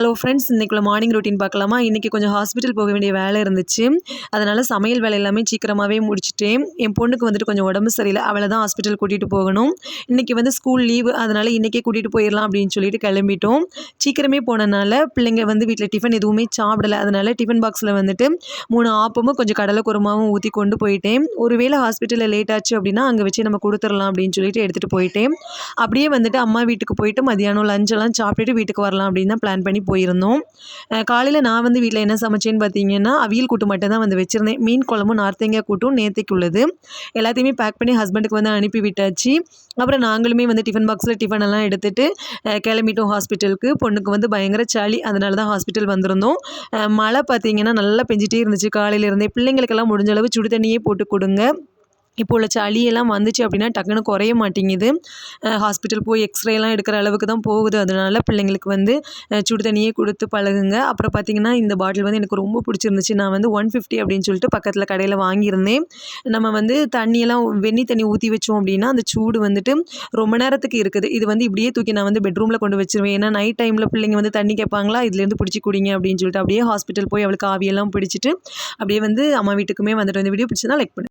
Hello friends, இன்றைக்குள்ள morning routine பார்க்கலாமா? இன்றைக்கி கொஞ்சம் ஹாஸ்பிட்டல் போக வேண்டிய வேலை இருந்துச்சு. அதனால் சமையல் வேலை எல்லாமே சீக்கிரமாகவே முடிச்சுட்டேன். என் பொண்ணுக்கு வந்துட்டு கொஞ்சம் உடம்பு சரியில்லை, அவளை தான் ஹாஸ்பிட்டல் கூட்டிகிட்டு போகணும். இன்றைக்கி வந்து ஸ்கூல் லீவு, அதனால் இன்றைக்கே கூட்டிகிட்டு போயிடலாம் அப்படின்னு சொல்லிட்டு கிளம்பிட்டோம். சீக்கிரமே போனனால பிள்ளைங்க வந்து வீட்டில் டிஃபன் எதுவுமே சாப்பிடலை. அதனால் டிஃபன் பாக்ஸில் வந்துட்டு 3 ஆப்பமும் கொஞ்சம் கடலை குருமாவும் ஊற்றி கொண்டு போயிட்டேன். ஒருவேளை ஹாஸ்பிட்டலில் லேட் ஆச்சு அப்படின்னா அங்கே வச்சு நம்ம கொடுத்துடலாம் அப்படின்னு சொல்லிட்டு எடுத்துகிட்டு போயிட்டேன். அப்படியே வந்துட்டு அம்மா வீட்டுக்கு போயிட்டு மதியானம் லஞ்செல்லாம் சாப்பிட்டுட்டு வீட்டுக்கு வரலாம் அப்படின்னு தான் பிளான் பண்ணி போயிருந்தோம். காலையில் நான் வந்து வீட்டில் என்ன சமைச்சேன்னு பார்த்தீங்கன்னா, அவியல் கூட்டு மட்டும் தான் வந்து வச்சுருந்தேன். மீன் குழம்பும் நார்த்தங்காய் கூட்டும் நேத்தைக்கு உள்ளது. எல்லாத்தையுமே பேக் பண்ணி ஹஸ்பண்டுக்கு வந்து அனுப்பி விட்டாச்சு. அப்புறம் நாங்களுமே வந்து டிஃபன் பாக்ஸில் டிஃபன் எல்லாம் எடுத்துகிட்டு கிளம்பிட்டோம் ஹாஸ்பிட்டலுக்கு. பொண்ணுக்கு வந்து பயங்கர சளி, அதனால தான் ஹாஸ்பிட்டல் வந்திருந்தோம். மழை பார்த்தீங்கன்னா நல்லா பெஞ்சிட்டே இருந்துச்சு காலையிலேருந்தே. பிள்ளைங்களுக்கெல்லாம் முடிஞ்ச அளவு சுடு தண்ணியே போட்டு கொடுங்க. இப்போ உள்ள சளியெல்லாம் வந்துச்சு அப்படின்னா டக்குன்னு குறைய மாட்டேங்குது. ஹாஸ்பிட்டல் போய் எக்ஸ்ரேலாம் எடுக்கிற அளவுக்கு தான் போகுது. அதனால பிள்ளைங்களுக்கு வந்து சுடு தண்ணியே கொடுத்து பழகுங்க. அப்புறம் பார்த்திங்கன்னா, இந்த பாட்டில் வந்து எனக்கு ரொம்ப பிடிச்சிருந்துச்சு. நான் வந்து 150 அப்படின்னு சொல்லிட்டு பக்கத்தில் கடையில் வாங்கியிருந்தேன். நம்ம வந்து தண்ணியெல்லாம் வெந்நீர் தண்ணி ஊற்றி வச்சோம் அப்படின்னா அந்த சூடு வந்துட்டு ரொம்ப நேரத்துக்கு இருக்குது. இது வந்து இப்படியே தூக்கி நான் வந்து பெட்ரூமில் கொண்டு வச்சுருவேன். ஏன்னா நைட் டைமில் பிள்ளைங்க வந்து தண்ணி கேட்பாங்களா, இதுலேருந்து பிடிச்சி குடிங்க அப்படின்னு சொல்லிட்டு அப்படியே ஹாஸ்பிட்டல் போய் அவளுக்கு ஆவியெல்லாம் பிடிச்சிட்டு அப்படியே வந்து அம்மா வீட்டுக்குமே வந்துட்டு. இந்த வீடியோ பிடிச்சதுனா லைக் பண்ணுங்க.